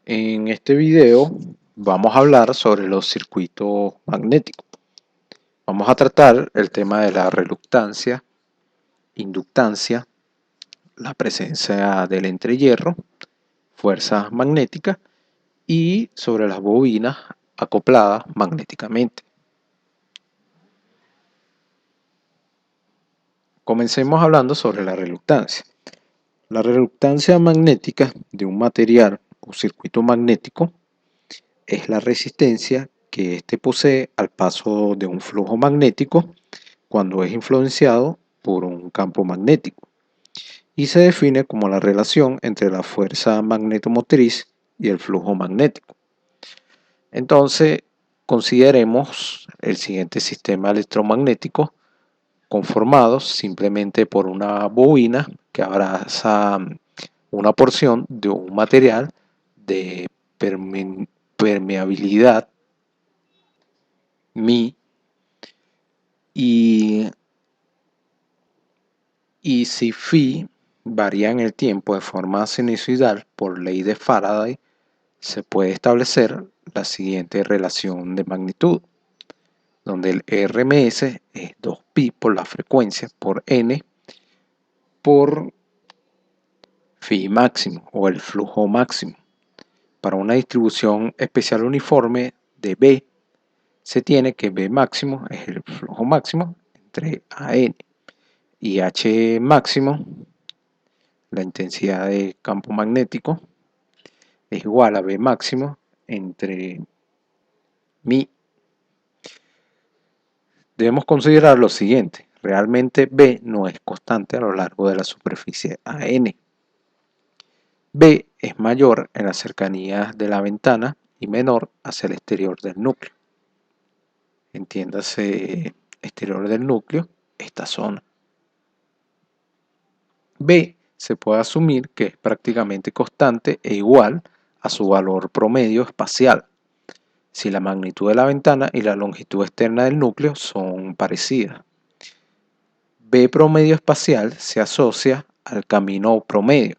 En este video vamos a hablar sobre los circuitos magnéticos. Vamos a tratar el tema de la reluctancia, inductancia, la presencia del entrehierro, fuerzas magnéticas y sobre las bobinas acopladas magnéticamente. Comencemos hablando sobre la reluctancia. La reluctancia magnética de un material o circuito magnético es la resistencia que éste posee al paso de un flujo magnético cuando es influenciado por un campo magnético y se define como la relación entre la fuerza magnetomotriz y el flujo magnético. Entonces, consideremos el siguiente sistema electromagnético conformado simplemente por una bobina que abraza una porción de un material de permeabilidad Mi y si Phi varía en el tiempo de forma sinusoidal por ley de Faraday, se puede establecer la siguiente relación de magnitud, donde el RMS es 2pi por la frecuencia por n por Phi máximo o el flujo máximo. Para una distribución especial uniforme de B, se tiene que B máximo es el flujo máximo entre AN y H máximo, la intensidad de campo magnético, es igual a B máximo entre Mi. Debemos considerar lo siguiente: realmente B no es constante a lo largo de la superficie AN. B es mayor en las cercanías de la ventana y menor hacia el exterior del núcleo. Entiéndase exterior del núcleo, esta zona. B se puede asumir que es prácticamente constante e igual a su valor promedio espacial, si la magnitud de la ventana y la longitud externa del núcleo son parecidas. B promedio espacial se asocia al camino promedio,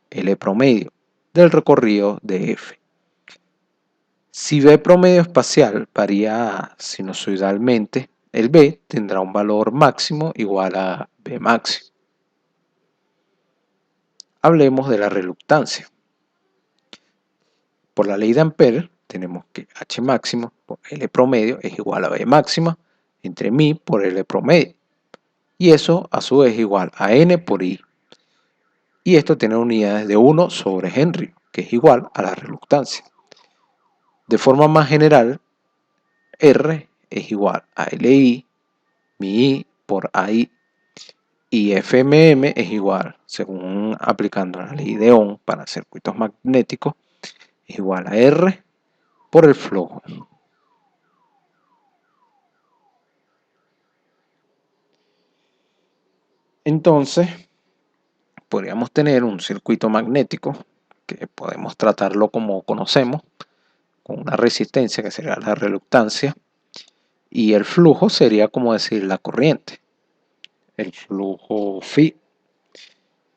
L promedio, del recorrido de F. Si B promedio espacial varía sinusoidalmente, el B tendrá un valor máximo igual a B máximo. Hablemos de la reluctancia. Por la ley de Ampere tenemos que H máximo por L promedio es igual a B máxima entre Mi por L promedio. Y eso a su vez es igual a N por I. Y esto tiene unidades de 1 sobre Henry, que es igual a la reluctancia. De forma más general, R es igual a LI, mi I por AI, y FMM es igual, según aplicando la ley de Ohm para circuitos magnéticos, es igual a R por el flujo. Entonces, podríamos tener un circuito magnético que podemos tratarlo como conocemos, con una resistencia que sería la reluctancia, y el flujo sería como decir la corriente, el flujo Phi.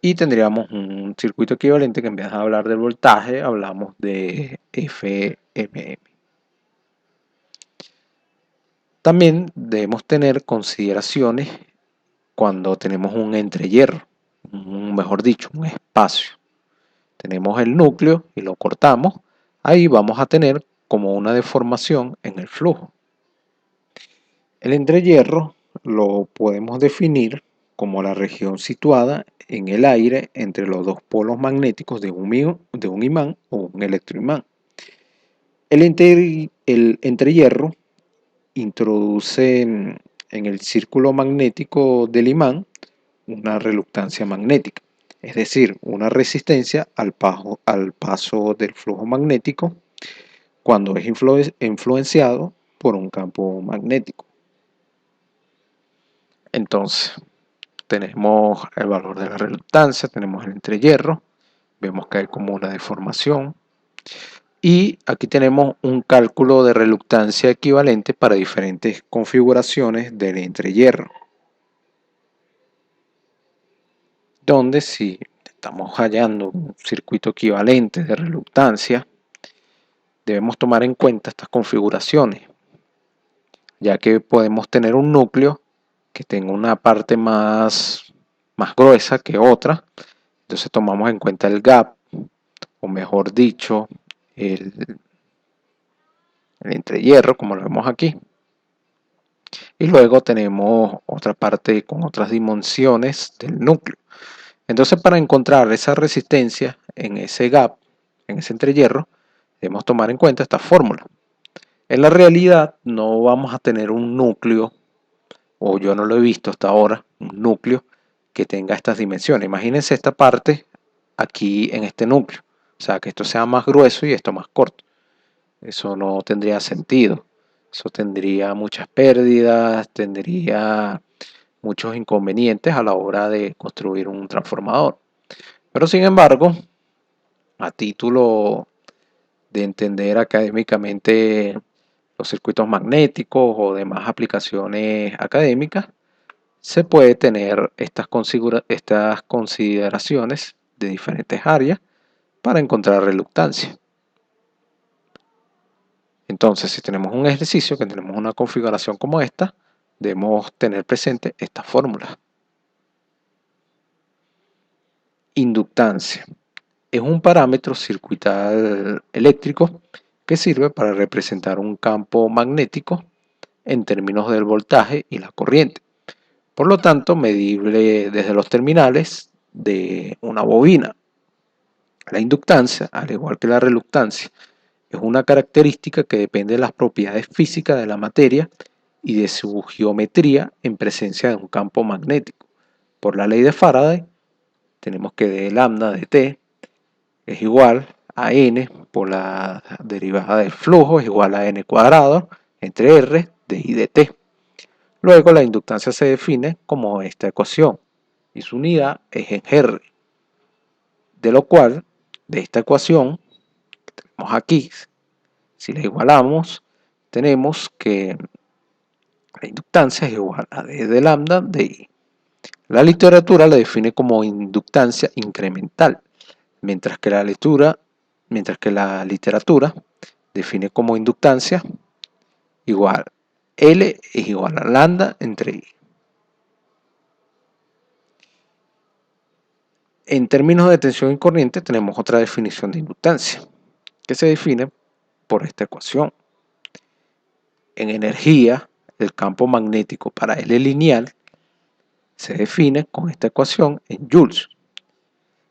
Y tendríamos un circuito equivalente que en vez de hablar del voltaje, hablamos de FMM. También debemos tener consideraciones cuando tenemos un entrehierro, mejor dicho, un espacio. Tenemos el núcleo y lo cortamos, ahí vamos a tener como una deformación en el flujo. El entrehierro lo podemos definir como la región situada en el aire entre los dos polos magnéticos de un imán o un electroimán. El entrehierro introduce en el círculo magnético del imán una reluctancia magnética, es decir, una resistencia al paso del flujo magnético cuando es influenciado por un campo magnético. Entonces, tenemos el valor de la reluctancia, tenemos el entrehierro, vemos que hay como una deformación y aquí tenemos un cálculo de reluctancia equivalente para diferentes configuraciones del entrehierro, donde si estamos hallando un circuito equivalente de reluctancia, debemos tomar en cuenta estas configuraciones, ya que podemos tener un núcleo que tenga una parte más gruesa que otra. Entonces tomamos en cuenta el gap, o mejor dicho, el entrehierro, como lo vemos aquí. Y luego tenemos otra parte con otras dimensiones del núcleo. Entonces, para encontrar esa resistencia en ese gap, en ese entrehierro, debemos tomar en cuenta esta fórmula. En la realidad no vamos a tener un núcleo, o yo no lo he visto hasta ahora, un núcleo que tenga estas dimensiones. Imagínense esta parte aquí en este núcleo, o sea, que esto sea más grueso y esto más corto. Eso no tendría sentido. Eso tendría muchas pérdidas, tendría muchos inconvenientes a la hora de construir un transformador. Pero sin embargo, a título de entender académicamente los circuitos magnéticos o demás aplicaciones académicas, se puede tener estas consideraciones de diferentes áreas para encontrar reluctancia. Entonces, si tenemos un ejercicio que tenemos una configuración como esta, debemos tener presente esta fórmula. Inductancia es un parámetro circuital eléctrico que sirve para representar un campo magnético en términos del voltaje y la corriente. Por lo tanto, medible desde los terminales de una bobina. La inductancia, al igual que la reluctancia, es una característica que depende de las propiedades físicas de la materia y de su geometría en presencia de un campo magnético. Por la ley de Faraday, tenemos que d lambda de t es igual a n por la derivada del flujo, es igual a n cuadrado entre r de i de t. Luego la inductancia se define como esta ecuación y su unidad es en R, de lo cual, de esta ecuación que tenemos aquí, si la igualamos, tenemos que la inductancia es igual a d de lambda de i. La literatura la define como inductancia incremental, mientras que la literatura define como inductancia igual L es igual a lambda entre I. En términos de tensión y corriente tenemos otra definición de inductancia, que se define por esta ecuación. En energía, el campo magnético para L lineal se define con esta ecuación en joules.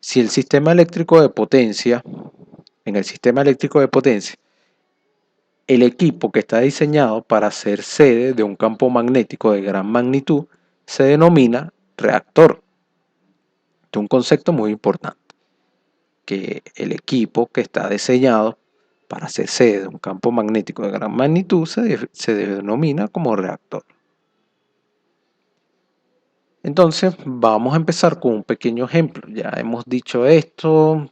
Si el sistema eléctrico de potencia, en el sistema eléctrico de potencia, el equipo que está diseñado para ser sede de un campo magnético de gran magnitud se denomina reactor. Este es un concepto muy importante, que el equipo que está diseñado para ser sede de un campo magnético de gran magnitud se denomina como reactor. Entonces vamos a empezar con un pequeño ejemplo. Ya hemos dicho esto,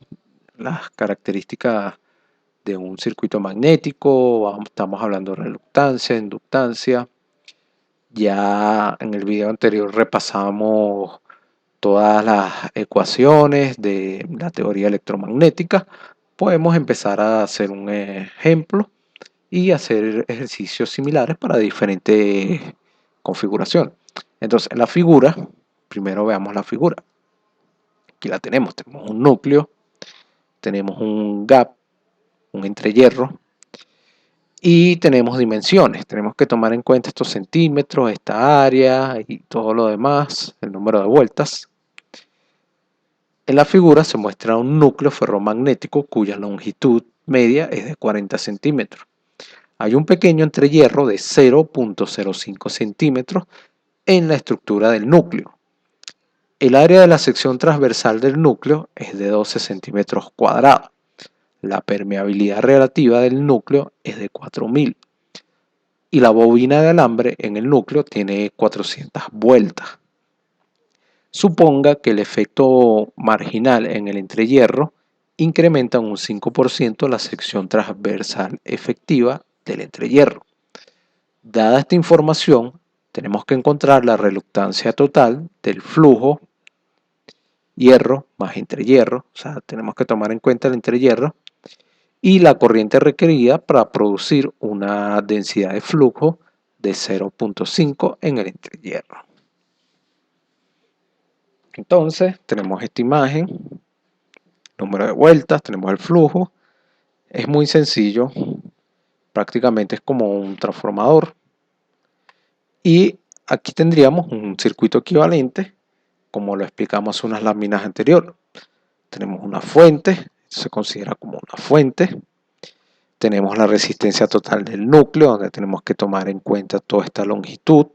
las características de un circuito magnético, estamos hablando de reluctancia, inductancia. Ya en el video anterior repasamos todas las ecuaciones de la teoría electromagnética. Podemos empezar a hacer un ejemplo y hacer ejercicios similares para diferentes configuraciones. Entonces, en la figura, primero veamos la figura. Aquí la tenemos un núcleo, tenemos un gap, un entrehierro, y tenemos dimensiones. Tenemos que tomar en cuenta estos centímetros, esta área y todo lo demás, el número de vueltas. En la figura se muestra un núcleo ferromagnético cuya longitud media es de 40 centímetros. Hay un pequeño entrehierro de 0.05 centímetros en la estructura del núcleo. El área de la sección transversal del núcleo es de 12 centímetros cuadrados. La permeabilidad relativa del núcleo es de 4000 y la bobina de alambre en el núcleo tiene 400 vueltas. Suponga que el efecto marginal en el entrehierro incrementa un 5% la sección transversal efectiva del entrehierro. Dada esta información, tenemos que encontrar la reluctancia total del flujo hierro más entrehierro, o sea, tenemos que tomar en cuenta el entrehierro, y la corriente requerida para producir una densidad de flujo de 0.5 en el entrehierro. Entonces, tenemos esta imagen, número de vueltas, tenemos el flujo. Es muy sencillo, prácticamente es como un transformador. Y aquí tendríamos un circuito equivalente, como lo explicamos en unas láminas anteriores. Tenemos una fuente, se considera como una fuente. Tenemos la resistencia total del núcleo, donde tenemos que tomar en cuenta toda esta longitud.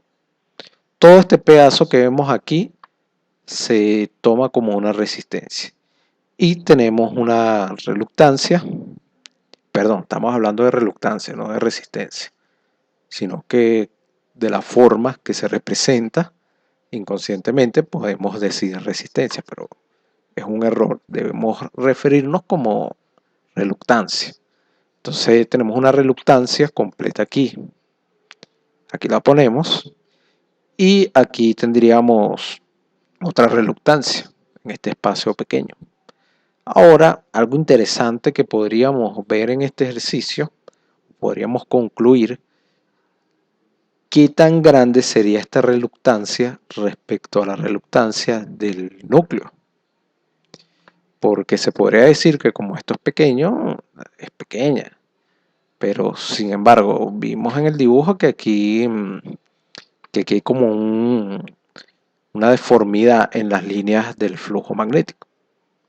Todo este pedazo que vemos aquí se toma como una resistencia. Y tenemos una reluctancia, perdón, estamos hablando de reluctancia, no de resistencia, sino que de la forma que se representa inconscientemente podemos decir resistencia, pero es un error, debemos referirnos como reluctancia. Entonces tenemos una reluctancia completa aquí. Aquí la ponemos y aquí tendríamos otra reluctancia en este espacio pequeño. Ahora, algo interesante que podríamos ver en este ejercicio, podríamos concluir qué tan grande sería esta reluctancia respecto a la reluctancia del núcleo. Porque se podría decir que como esto es pequeño, es pequeña. Pero sin embargo, vimos en el dibujo que aquí hay como una deformidad en las líneas del flujo magnético.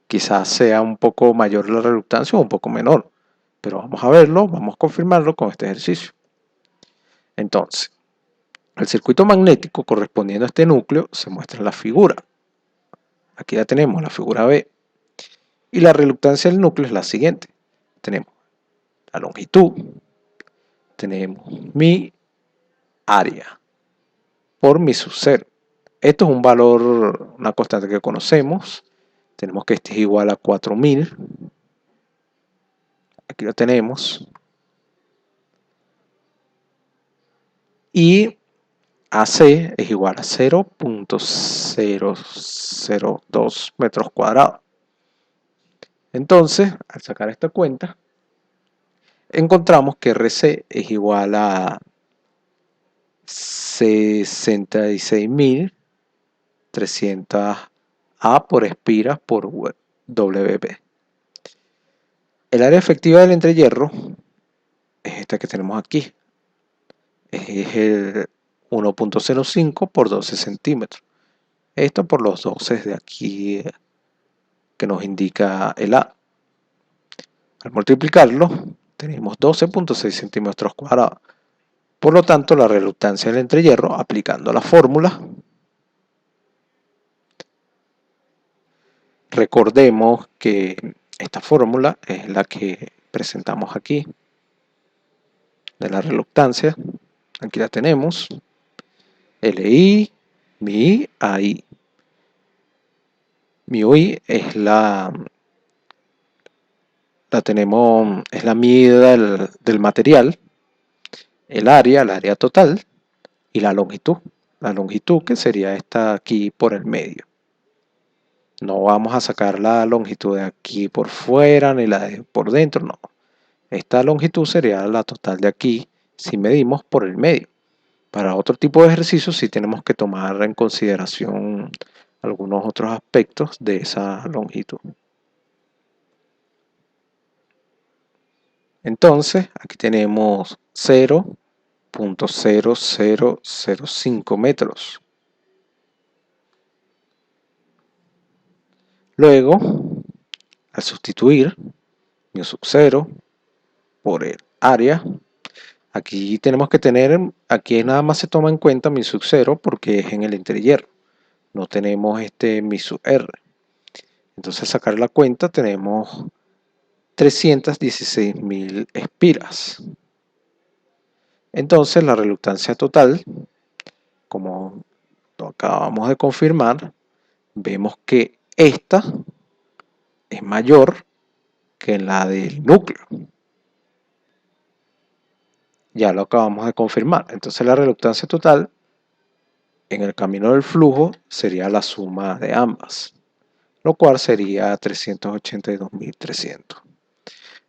Quizás sea un poco mayor la reluctancia o un poco menor. Pero vamos a verlo, vamos a confirmarlo con este ejercicio. Entonces, el circuito magnético correspondiendo a este núcleo se muestra en la figura. Aquí ya tenemos la figura B. Y la reluctancia del núcleo es la siguiente. Tenemos la longitud, tenemos mi área por mi sub 0. Esto es un valor, una constante que conocemos. Tenemos que este es igual a 4000. Aquí lo tenemos. Y AC es igual a 0.002 metros cuadrados. Entonces, al sacar esta cuenta, encontramos que RC es igual a 66.300 A por espiras por WB. El área efectiva del entrehierro es esta que tenemos aquí. Es el 1.05 por 12 centímetros. Esto por los 12 de aquí que nos indica el A. Al multiplicarlo, tenemos 12.6 centímetros cuadrados. Por lo tanto, la reluctancia del entrehierro, aplicando la fórmula, recordemos que esta fórmula es la que presentamos aquí, de la reluctancia. Aquí la tenemos. LI, mi AI. Mi UI es tenemos, es la medida del material, el área total y la longitud. La longitud que sería esta aquí por el medio. No vamos a sacar la longitud de aquí por fuera ni la de por dentro, no. Esta longitud sería la total de aquí si medimos por el medio. Para otro tipo de ejercicios sí tenemos que tomar en consideración algunos otros aspectos de esa longitud. Entonces, aquí tenemos 0.0005 metros. Luego, al sustituir mi sub 0 por el área, aquí tenemos que tener, aquí nada más se toma en cuenta mi sub 0 porque es en el entrehierro. No tenemos mi sub r. Entonces, sacar la cuenta tenemos 316.000 espiras. Entonces, la reluctancia total, como lo acabamos de confirmar, vemos que esta es mayor que la del núcleo. Ya lo acabamos de confirmar. Entonces la reluctancia total en el camino del flujo sería la suma de ambas. lo cual sería 382.300.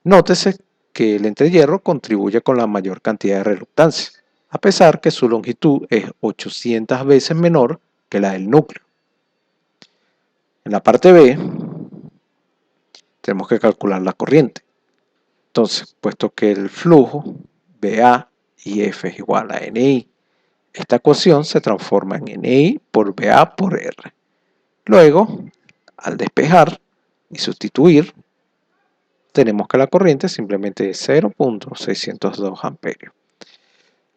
Nótese que el entrehierro contribuye con la mayor cantidad de reluctancia, a pesar que su longitud es 800 veces menor que la del núcleo. En la parte B tenemos que calcular la corriente. Entonces, puesto que el flujo BA y F es igual a NI, esta ecuación se transforma en NI por BA por R. Luego, al despejar y sustituir, tenemos que la corriente simplemente es 0.602 amperios.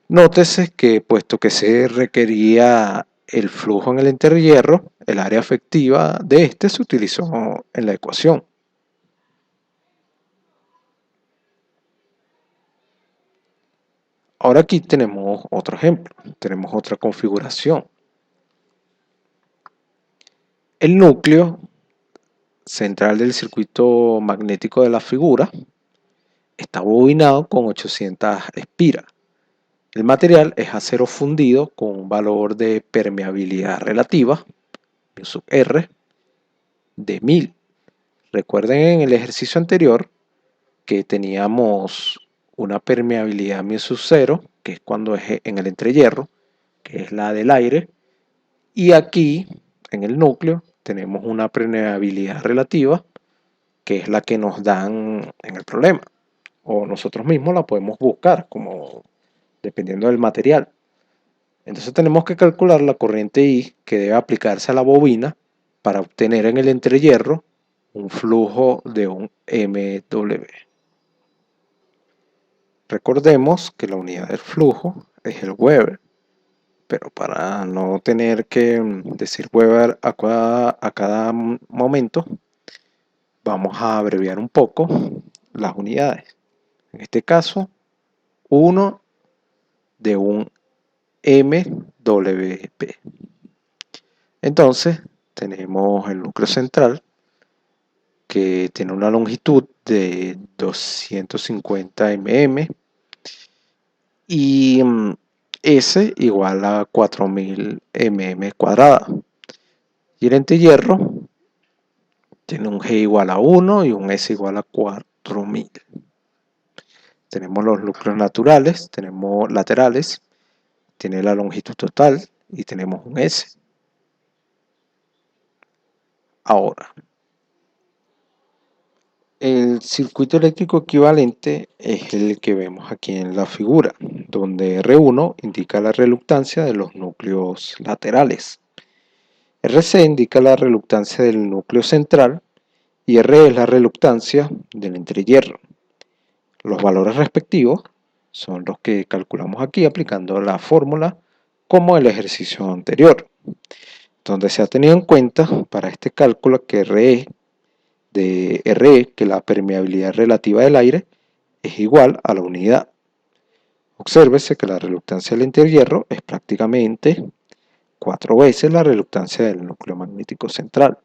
Nótese que puesto que se requería el flujo en el entrehierro, el área efectiva de este se utilizó en la ecuación. Ahora aquí tenemos otro ejemplo, tenemos otra configuración. El núcleo central del circuito magnético de la figura está bobinado con 800 espiras. El material es acero fundido con un valor de permeabilidad relativa, μ sub R, de 1000. Recuerden en el ejercicio anterior que teníamos una permeabilidad μ sub 0, que es cuando es en el entrehierro, que es la del aire, y aquí en el núcleo tenemos una permeabilidad relativa, que es la que nos dan en el problema, o nosotros mismos la podemos buscar como dependiendo del material. Entonces tenemos que calcular la corriente I que debe aplicarse a la bobina para obtener en el entrehierro un flujo de un MW. Recordemos que la unidad del flujo es el Weber, pero para no tener que decir Weber a cada momento, vamos a abreviar un poco las unidades. En este caso, 1 de un MWP. Entonces, tenemos el núcleo central que tiene una longitud de 250 mm y S igual a 4000 mm cuadrada. Y el entrehierro tiene un G igual a 1 y un S igual a 4000. Tenemos los núcleos naturales, tenemos laterales, tiene la longitud total y tenemos un S. Ahora, el circuito eléctrico equivalente es el que vemos aquí en la figura, donde R1 indica la reluctancia de los núcleos laterales, RC indica la reluctancia del núcleo central y R es la reluctancia del entrehierro. Los valores respectivos son los que calculamos aquí aplicando la fórmula como el ejercicio anterior, donde se ha tenido en cuenta para este cálculo que RE de RE, que la permeabilidad relativa del aire, es igual a la unidad. Obsérvese que la reluctancia del entrehierro es prácticamente 4 veces la reluctancia del núcleo magnético central,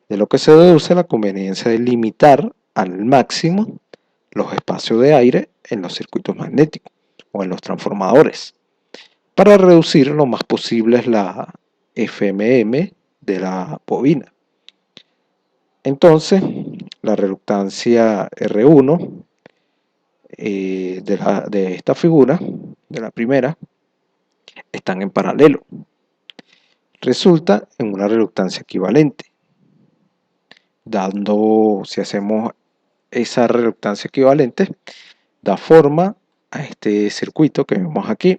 de lo que se deduce la conveniencia de limitar al máximo los espacios de aire en los circuitos magnéticos o en los transformadores, para reducir lo más posible la FMM de la bobina. Entonces, la reluctancia R1 de esta figura, de la primera, están en paralelo. Resulta en una reluctancia equivalente. Si hacemos esa reluctancia equivalente, da forma a este circuito que vemos aquí.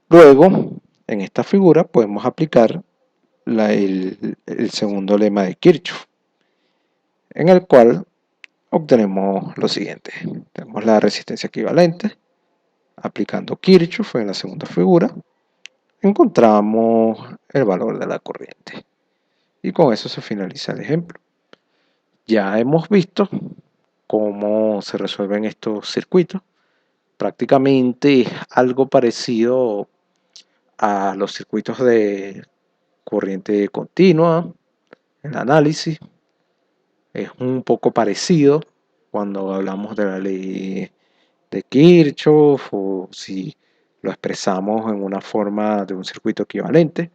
Luego, en esta figura podemos aplicar el segundo lema de Kirchhoff, en el cual obtenemos lo siguiente. Tenemos la resistencia equivalente. Aplicando Kirchhoff en la segunda figura, encontramos el valor de la corriente. Y con eso se finaliza el ejemplo. Ya hemos visto cómo se resuelven estos circuitos. Prácticamente es algo parecido a los circuitos de corriente continua, el análisis. Es un poco parecido cuando hablamos de la ley de Kirchhoff o si lo expresamos en una forma de un circuito equivalente.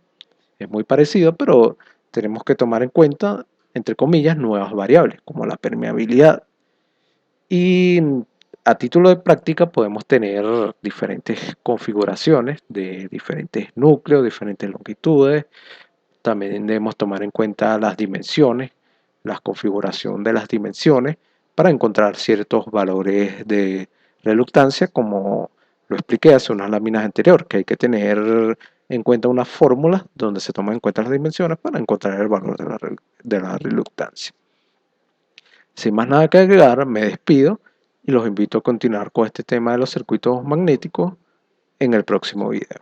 Es muy parecido, pero tenemos que tomar en cuenta, entre comillas, nuevas variables, como la permeabilidad. Y a título de práctica podemos tener diferentes configuraciones de diferentes núcleos, diferentes longitudes. También debemos tomar en cuenta las dimensiones, la configuración de las dimensiones para encontrar ciertos valores de reluctancia, como lo expliqué hace unas láminas anteriores, que hay que tener en cuenta una fórmula donde se toman en cuenta las dimensiones para encontrar el valor de la reluctancia. Sin más nada que agregar, me despido y los invito a continuar con este tema de los circuitos magnéticos en el próximo video.